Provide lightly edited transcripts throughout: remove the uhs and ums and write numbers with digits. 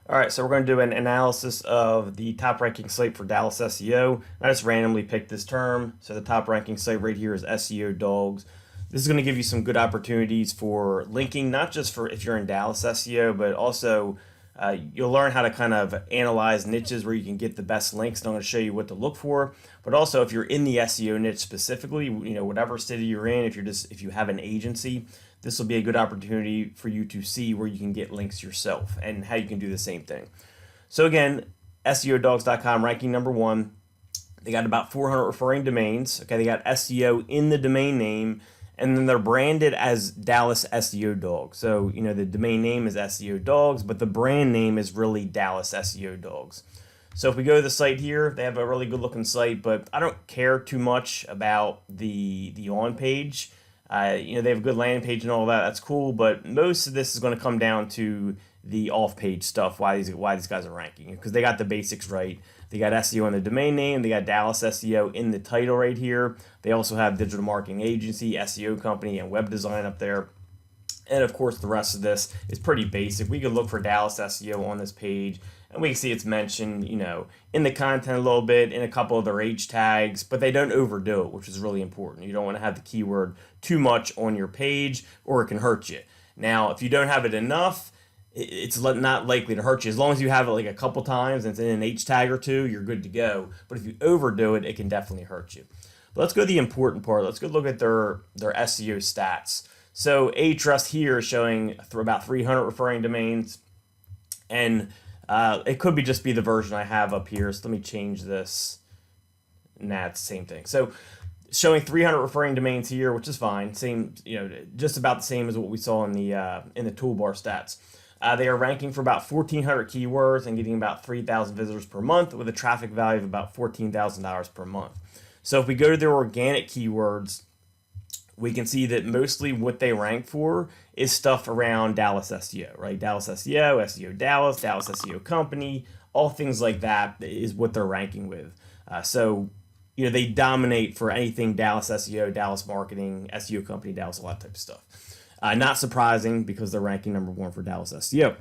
All right, so we're going to do an analysis of the top ranking site for Dallas SEO. I just randomly picked this term. So the top ranking site right here is SEO Dogs. This is going to give you some good opportunities for linking, not just for if you're in Dallas SEO, but also you'll learn how to kind of analyze niches where you can get the best links. And I'm going to show you what to look for. But also, if you're in the SEO niche specifically, whatever city you're in, if you have an agency, this will be a good opportunity for you to see where you can get links yourself and how you can do the same thing. So again, SEOdogs.com ranking number one. They got about 400 referring domains. Okay, they got SEO in the domain name, and then they're branded as Dallas SEO Dogs. So the domain name is SEO Dogs, but the brand name is really Dallas SEO Dogs. So if we go to the site here, they have a really good looking site, but I don't care too much about the on page. They have a good landing page and all that. That's cool, but most of this is going to come down to the off-page stuff. Why these guys are ranking, because they got the basics right. They got SEO in the domain name. They got Dallas SEO in the title right here. They also have digital marketing agency, SEO company, and web design up there. And of course, the rest of this is pretty basic. We can look for Dallas SEO on this page, and we can see it's mentioned, in the content a little bit, in a couple of their H tags, but they don't overdo it, which is really important. You don't want to have the keyword too much on your page, or it can hurt you. Now, if you don't have it enough, it's not likely to hurt you. As long as you have it like a couple times and it's in an H tag or two, you're good to go. But if you overdo it, it can definitely hurt you. But let's go to the important part. Let's go look at their SEO stats. So Ahrefs here is showing about 300 referring domains, and it could just be the version I have up here. So let me change this. Nah, it's the same thing. So showing 300 referring domains here, which is fine. Same, just about the same as what we saw in the toolbar stats. They are ranking for about 1,400 keywords and getting about 3,000 visitors per month with a traffic value of about $14,000 per month. So if we go to their organic keywords, we can see that mostly what they rank for is stuff around Dallas SEO, right? Dallas SEO, SEO Dallas, Dallas SEO Company, all things like that is what they're ranking with. So they dominate for anything Dallas SEO, Dallas Marketing, SEO Company, Dallas, all that type of stuff. Not surprising because they're ranking number one for Dallas SEO.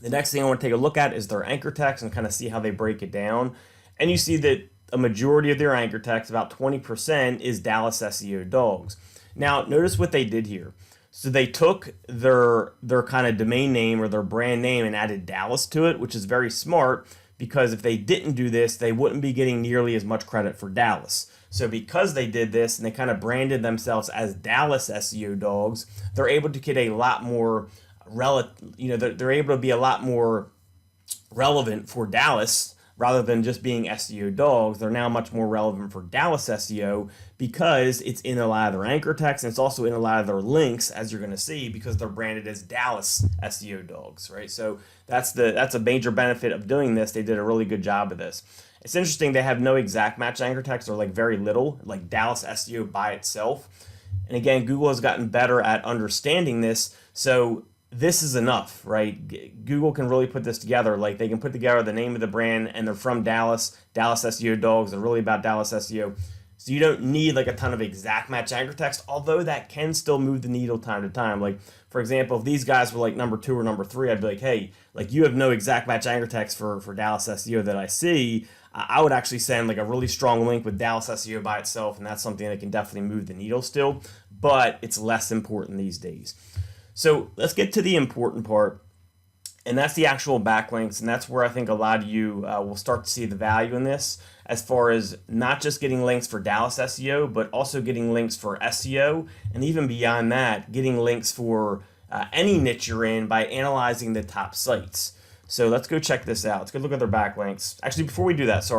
The next thing I want to take a look at is their anchor text and kind of see how they break it down. And you see that a majority of their anchor text, about 20%, is Dallas SEO Dogs. Now, notice what they did here. So they took their kind of domain name or their brand name and added Dallas to it, which is very smart because if they didn't do this, they wouldn't be getting nearly as much credit for Dallas. So because they did this and they kind of branded themselves as Dallas SEO Dogs, they're able to get a lot more they're able to be a lot more relevant for Dallas rather than just being SEO Dogs. They're now much more relevant for Dallas SEO because it's in a lot of their anchor text and it's also in a lot of their links, as you're going to see, because they're branded as Dallas SEO Dogs, right? So that's a major benefit of doing this. They did a really good job of this. It's interesting, they have no exact match anchor text or like very little, like Dallas SEO by itself. And again, Google has gotten better at understanding this. So this is enough, right? Google can really put this together. Like they can put together the name of the brand and they're from Dallas, Dallas SEO Dogs. They're really about Dallas SEO. So you don't need like a ton of exact match anchor text, although that can still move the needle time to time. Like, for example, if these guys were like number 2 or number 3, I'd be like, hey, like you have no exact match anchor text for Dallas SEO that I see. I would actually send like a really strong link with Dallas SEO by itself, and that's something that can definitely move the needle still, but it's less important these days. So let's get to the important part, and that's the actual backlinks, and that's where I think a lot of you will start to see the value in this, as far as not just getting links for Dallas SEO, but also getting links for SEO, and even beyond that, getting links for any niche you're in by analyzing the top sites. So let's go check this out. Let's go look at their backlinks. Actually, before we do that,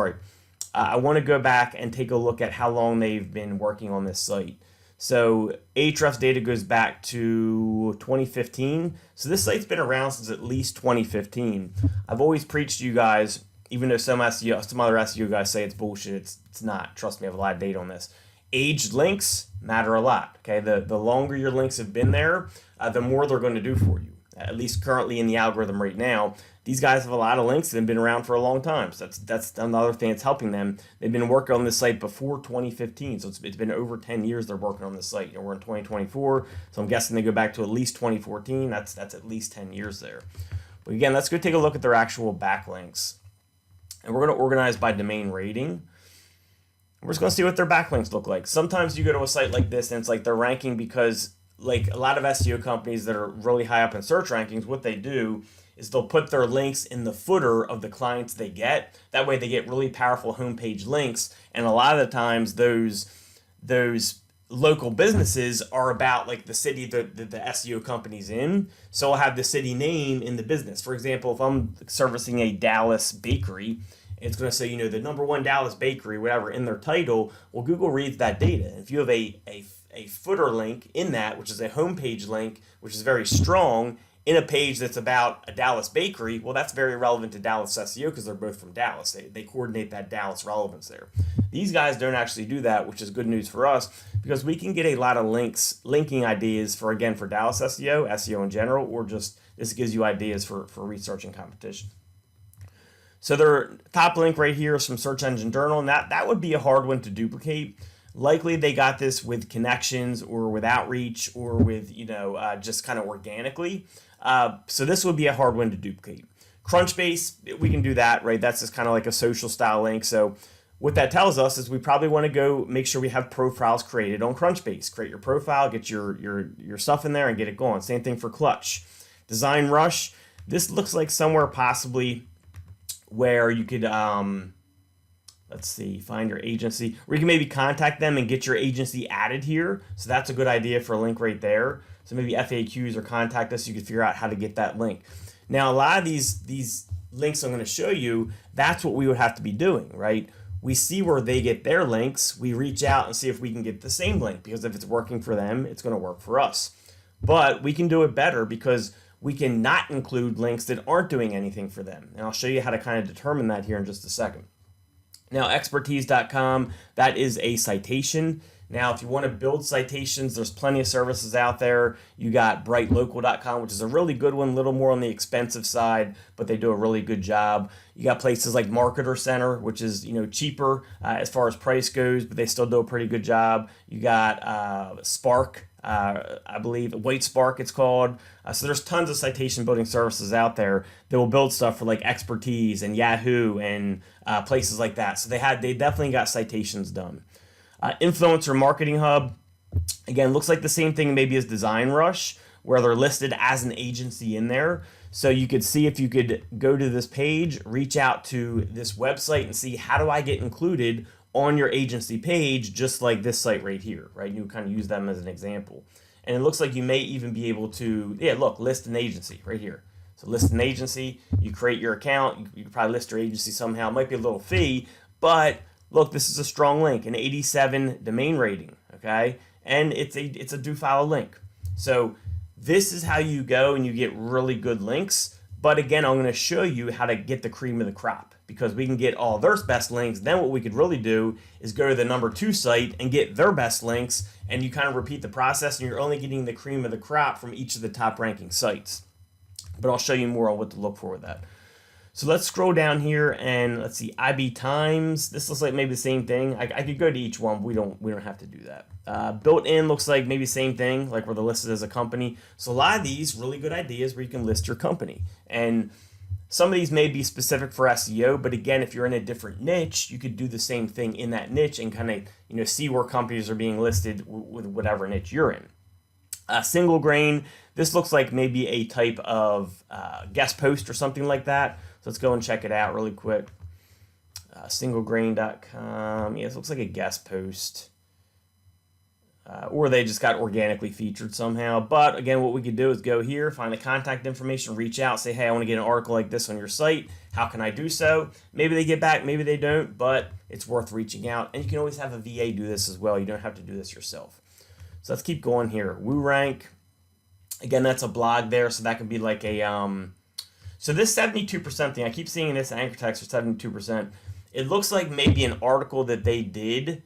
I want to go back and take a look at how long they've been working on this site. So Ahrefs data goes back to 2015. So this site's been around since at least 2015. I've always preached to you guys, even though some other SEO guys say it's bullshit, it's not. Trust me, I have a lot of data on this. Aged links matter a lot. Okay, the longer your links have been there, the more they're going to do for you. At least currently in the algorithm right now, these guys have a lot of links that have been around for a long time. So that's another thing that's helping them. They've been working on this site before 2015, so it's been over 10 years they're working on this site. We're in 2024, so I'm guessing they go back to at least 2014. That's at least 10 years there. But again, let's go take a look at their actual backlinks. And we're going to organize by domain rating. We're just going to see what their backlinks look like. Sometimes you go to a site like this and it's like they're ranking because like a lot of SEO companies that are really high up in search rankings, what they do is they'll put their links in the footer of the clients they get. That way they get really powerful homepage links. And a lot of the times those local businesses are about like the city that the SEO company's in. So I'll have the city name in the business. For example, if I'm servicing a Dallas bakery, it's going to say, the number one Dallas bakery, whatever, in their title. Well, Google reads that data. If you have a footer link in that, which is a homepage link, which is very strong, in a page that's about a Dallas bakery, well, that's very relevant to Dallas SEO because they're both from Dallas. They coordinate that Dallas relevance there. These guys don't actually do that, which is good news for us because we can get a lot of linking ideas for Dallas SEO in general, or just this gives you ideas for researching competition. So their top link right here is from Search Engine Journal, and that would be a hard one to duplicate. Likely they got this with connections or with outreach or with, just kind of organically. So this would be a hard one to duplicate. Crunchbase, we can do that, right? That's just kind of like a social style link. So what that tells us is we probably want to go make sure we have profiles created on Crunchbase. Create your profile, get your stuff in there and get it going. Same thing for Clutch. Design Rush, this looks like somewhere possibly where you could, let's see, find your agency, where you can maybe contact them and get your agency added here. So that's a good idea for a link right there. So maybe FAQs or contact us, you can figure out how to get that link. Now, a lot of these links I'm going to show you, that's what we would have to be doing, right? We see where they get their links, we reach out and see if we can get the same link, because if it's working for them, it's going to work for us. But we can do it better because we can not include links that aren't doing anything for them. And I'll show you how to kind of determine that here in just a second. Now, expertise.com, that is a citation. Now, if you want to build citations, there's plenty of services out there. You got brightlocal.com, which is a really good one, a little more on the expensive side, but they do a really good job. You got places like Marketer Center, which is cheaper as far as price goes, but they still do a pretty good job. You got Spark, I believe, White Spark it's called. So there's tons of citation building services out there that will build stuff for like Expertise and Yahoo and places like that. So they definitely got citations done. Influencer Marketing Hub, again, looks like the same thing maybe as Design Rush, where they're listed as an agency in there. So you could see if you could go to this page, reach out to this website and see, how do I get included on your agency page, just like this site right here, right? You kind of use them as an example. And it looks like you may even be able to, list an agency right here. So list an agency, you create your account, you can probably list your agency somehow. It might be a little fee, but look, this is a strong link, an 87 domain rating, okay? And it's a do follow link. So this is how you go and you get really good links. But again, I'm going to show you how to get the cream of the crop, because we can get all their best links. Then what we could really do is go to the number 2 site and get their best links, and you kind of repeat the process, and you're only getting the cream of the crop from each of the top ranking sites. But I'll show you more on what to look for with that. So let's scroll down here and let's see, IB Times. This looks like maybe the same thing. I could go to each one, but we don't have to do that. Built-in looks like maybe same thing, like where they're listed as a company. So a lot of these really good ideas where you can list your company. And some of these may be specific for SEO, but again, if you're in a different niche, you could do the same thing in that niche and kind of see where companies are being listed with whatever niche you're in. Single Grain, this looks like maybe a type of guest post or something like that. So let's go and check it out really quick. Singlegrain.com. Yeah, this looks like a guest post. Or they just got organically featured somehow. But again, what we could do is go here, find the contact information, reach out, say, hey, I want to get an article like this on your site. How can I do so? Maybe they get back, maybe they don't, but it's worth reaching out. And you can always have a VA do this as well. You don't have to do this yourself. So let's keep going here. WooRank. Again, that's a blog there, so that could be like a... So this 72% thing, I keep seeing this anchor text for 72%. It looks like maybe an article that they did.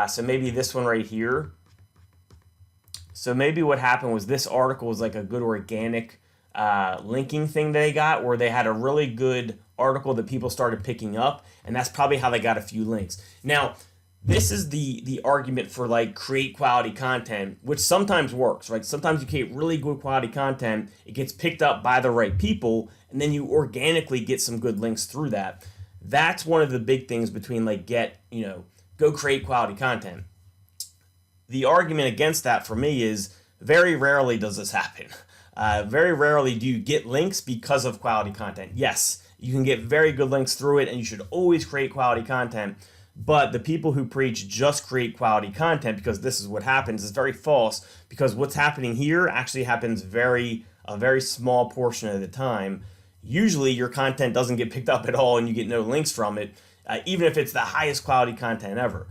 So maybe this one right here. So maybe what happened was this article was like a good organic linking thing they got, where they had a really good article that people started picking up, and that's probably how they got a few links. Now, this is the argument for like create quality content, which sometimes works, right? Sometimes you create really good quality content, it gets picked up by the right people, and and then you organically get some good links through that. That's one of the big things between like go create quality content. The argument against that for me is very rarely does this happen. Very rarely do you get links because of quality content. Yes, you can get very good links through it, and you should always create quality content. But the people who preach just create quality content because this is what happens is very false, because what's happening here actually happens a very small portion of the time. Usually your content doesn't get picked up at all and you get no links from it, even if it's the highest quality content ever.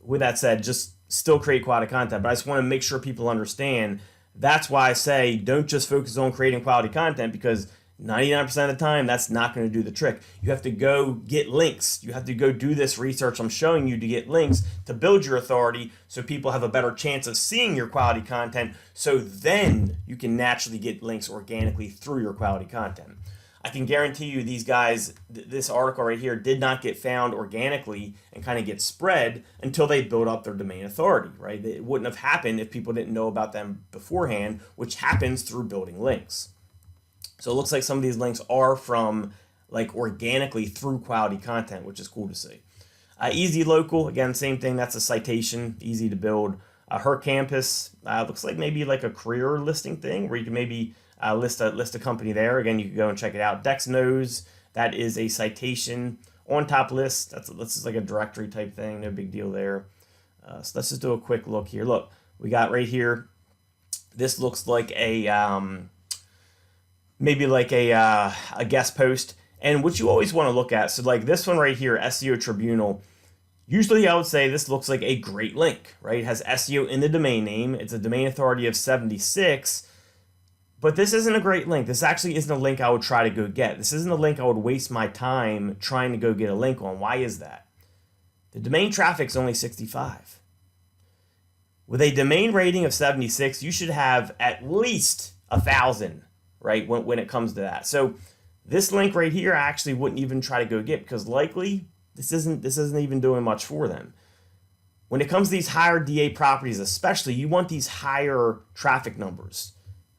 With that said, just still create quality content. But I just want to make sure people understand that's why I say don't just focus on creating quality content, because 99% of the time, that's not going to do the trick. You have to go get links. You have to go do this research I'm showing you to get links to build your authority so people have a better chance of seeing your quality content, so then you can naturally get links organically through your quality content. I can guarantee you these guys, this article right here, did not get found organically and kind of get spread until they built up their domain authority, right? It wouldn't have happened if people didn't know about them beforehand, which happens through building links. So it looks like some of these links are from like organically through quality content, which is cool to see. Easy Local, again, same thing. That's a citation, easy to build. Her Campus looks like maybe like a career listing thing where you can maybe list a company there. Again, you can go and check it out. Dex Knows, that is a citation. On Top List, that's just like a directory type thing. No big deal there. So let's just do a quick look here. Look, we got right here. This looks like maybe like a guest post. And what you always want to look at, so like this one right here, SEO Tribunal, usually I would say this looks like a great link, right? It has SEO in the domain name. It's a domain authority of 76, but this isn't a great link. This actually isn't a link I would try to go get. This isn't a link I would waste my time trying to go get a link on. Why is that? The domain traffic's only 65. With a domain rating of 76, you should have at least 1,000, right, when it comes to that. So this link right here, I actually wouldn't even try to go get, because likely this isn't even doing much for them. When it comes to these higher DA properties especially, you want these higher traffic numbers,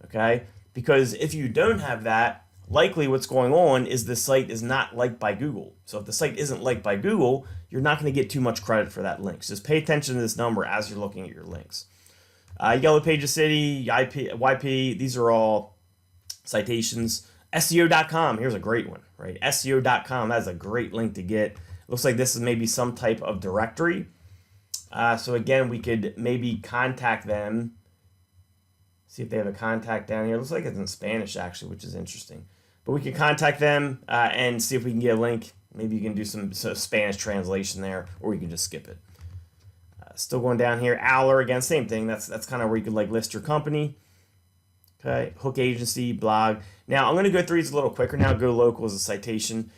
okay? Because if you don't have that, likely what's going on is the site is not liked by Google. So if the site isn't liked by Google, you're not going to get too much credit for that link. So just pay attention to this number as you're looking at your links. Yellow Pages City, YP, these are all citations. SEO.com, here's a great one, right? SEO.com, that's a great link to get. Looks like this is maybe some type of directory. So again, we could maybe contact them. See if they have a contact down here. Looks like it's in Spanish actually, which is interesting. But we can contact them and see if we can get a link. Maybe you can do some Spanish translation there, or you can just skip it. Still going down here, Owler, again, same thing. That's kind of where you could like list your company. Okay, Hook Agency, blog. Now I'm going to go through these a little quicker now. Go Local is a citation.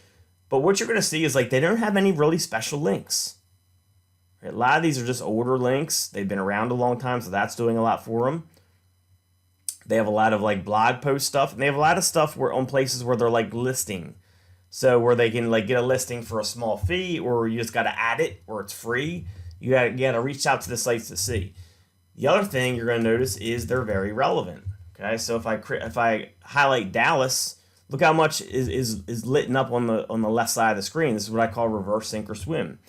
But what you're going to see is like they don't have any really special links. Right? A lot of these are just older links. They've been around a long time, so that's doing a lot for them. They have a lot of like blog post stuff, and they have a lot of stuff where on places where they're like listing. So where they can like get a listing for a small fee, or you just got to add it, or it's free. You got to reach out to the sites to see. The other thing you're going to notice is they're very relevant. Okay, so if I highlight Dallas, look how much is lit up on the left side of the screen. This is what I call reverse sink or swim.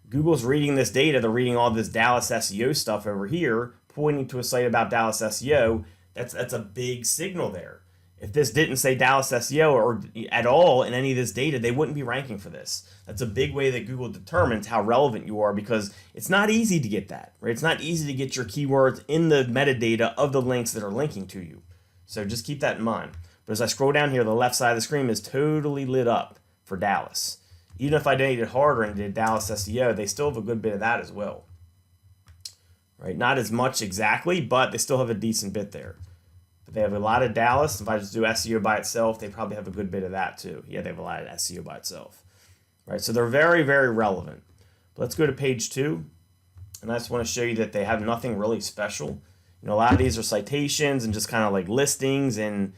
Google's reading this data. They're reading all this Dallas SEO stuff over here, pointing to a site about Dallas SEO. That's a big signal there. If this didn't say Dallas SEO or at all in any of this data, they wouldn't be ranking for this. That's a big way that Google determines how relevant you are, because it's not easy to get that, right? It's not easy to get your keywords in the metadata of the links that are linking to you. So just keep that in mind. But as I scroll down here, the left side of the screen is totally lit up for Dallas. Even if I made it harder and did Dallas SEO, they still have a good bit of that as well. Right? Not as much exactly, but they still have a decent bit there. But they have a lot of Dallas. If I just do SEO by itself, they probably have a good bit of that too. Yeah, they have a lot of SEO by itself. Right? So they're very, very relevant. But let's go to page 2. And I just want to show you that they have nothing really special. You know, a lot of these are citations and just kind of like listings and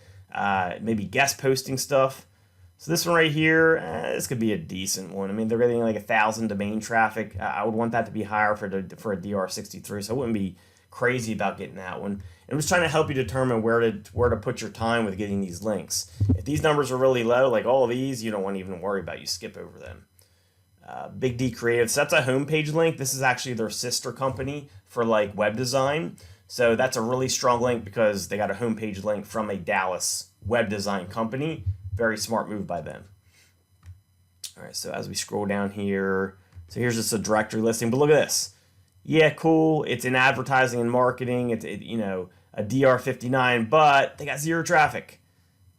maybe guest posting stuff. So this one right here, this could be a decent one. I mean, they're getting like 1,000 domain traffic. I would want that to be higher for a DR63, so I wouldn't be crazy about getting that one. I'm just trying to help you determine where to put your time with getting these links. If these numbers are really low, like all of these, you don't want to even worry about. You skip over them. Big D Creative. So that's a homepage link. This is actually their sister company for like web design. So that's a really strong link because they got a homepage link from a Dallas web design company. Very smart move by them. All right, so as we scroll down here, so here's just a directory listing. But look at this. Yeah, cool. It's in advertising and marketing. It's a DR59, but they got 0 traffic.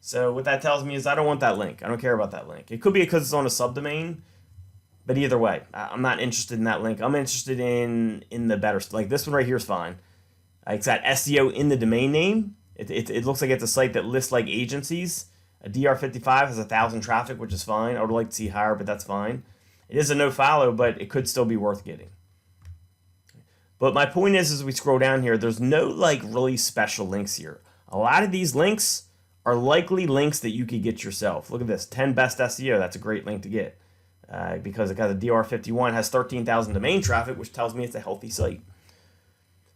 So what that tells me is I don't want that link. I don't care about that link. It could be because it's on a subdomain, but either way, I'm not interested in that link. I'm interested in the better, like this one right here is fine. It's got SEO in the domain name. It looks like it's a site that lists like agencies. A DR55 has 1,000 traffic, which is fine. I would like to see higher, but that's fine. It is a no follow, but it could still be worth getting. But my point is, as we scroll down here, there's no like really special links here. A lot of these links are likely links that you could get yourself. Look at this, 10 best SEO. That's a great link to get because it got a DR51, has 13,000 domain traffic, which tells me it's a healthy site.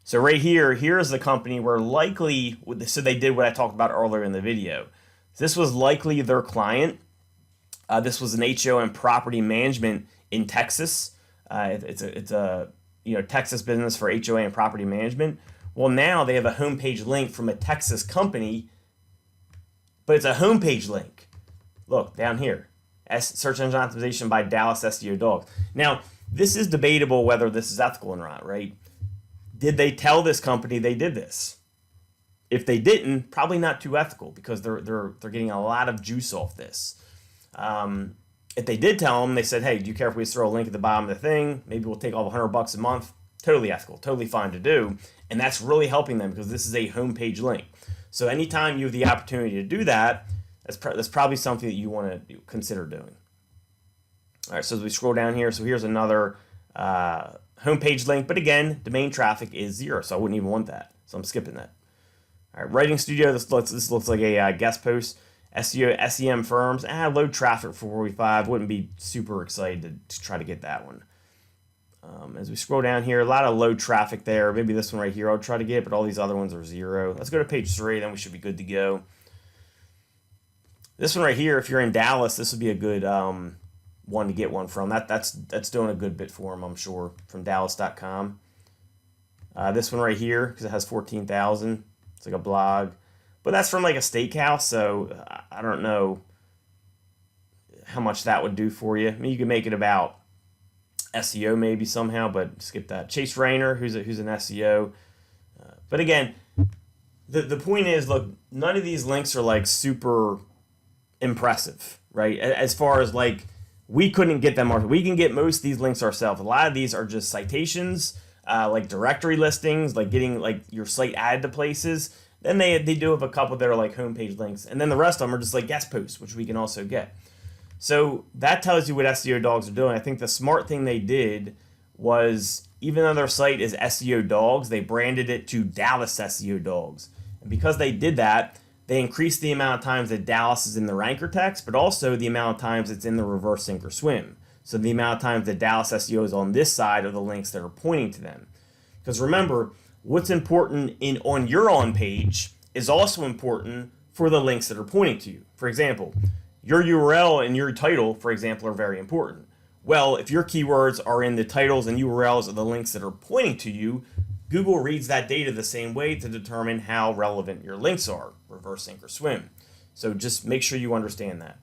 So right here, here's the company where likely, so they did what I talked about earlier in the video. This was likely their client. This was an HOM property management in Texas. It's a Texas business for HOA and property management. Well, now they have a homepage link from a Texas company, but it's a homepage link. Look down here, search engine optimization by Dallas SEO Dogs. Now, this is debatable whether this is ethical or not, right? Did they tell this company they did this? If they didn't, probably not too ethical because they're getting a lot of juice off this. If they did tell them, they said, hey, do you care if we just throw a link at the bottom of the thing? Maybe we'll take all $100 a month. Totally ethical, totally fine to do. And that's really helping them because this is a homepage link. So anytime you have the opportunity to do that, that's probably something that you want to consider doing. All right, so as we scroll down here, so here's another homepage link. But again, domain traffic is 0, so I wouldn't even want that. So I'm skipping that. All right, Writing Studio, this looks like a guest post. SEO, SEM firms, low traffic for 45. Wouldn't be super excited to try to get that one. As we scroll down here, a lot of low traffic there. Maybe this one right here I'll try to get, but all these other ones are 0. Let's go to page 3, then we should be good to go. This one right here, if you're in Dallas, this would be a good one to get one from. That's doing a good bit for them, I'm sure, from Dallas.com. This one right here, because it has 14,000. It's like a blog. But that's from like a steakhouse, so I don't know how much that would do for you. I mean, you could make it about SEO maybe somehow, but skip that. Chase Rayner, who's an SEO. But again, the point is, look, none of these links are like super impressive, right? As far as like, we couldn't get them. We can get most of these links ourselves. A lot of these are just citations, like directory listings, like getting like your site added to places. Then they do have a couple that are like homepage links. And then the rest of them are just like guest posts, which we can also get. So that tells you what SEO Dogs are doing. I think the smart thing they did was, even though their site is SEO Dogs, they branded it to Dallas SEO Dogs. And because they did that, they increased the amount of times that Dallas is in the ranker text, but also the amount of times it's in the reverse sink or swim. So the amount of times that Dallas SEO is on this side of the links that are pointing to them. Because remember, what's important on your on page is also important for the links that are pointing to you. For example, your URL and your title, for example, are very important. Well, if your keywords are in the titles and URLs of the links that are pointing to you, Google reads that data the same way to determine how relevant your links are, reverse sink or swim. So just make sure you understand that.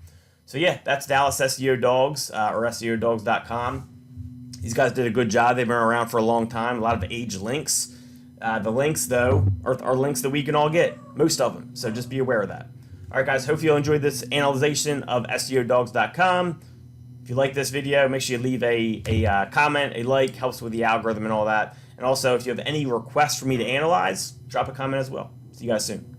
So yeah, that's Dallas SEO Dogs, or SEOdogs.com. These guys did a good job. They've been around for a long time, a lot of age links. The links, though, are links that we can all get, most of them. So just be aware of that. All right, guys, hope you all enjoyed this analyzation of SEOdogs.com. If you like this video, make sure you leave a comment, a like, helps with the algorithm and all that. And also, if you have any requests for me to analyze, drop a comment as well. See you guys soon.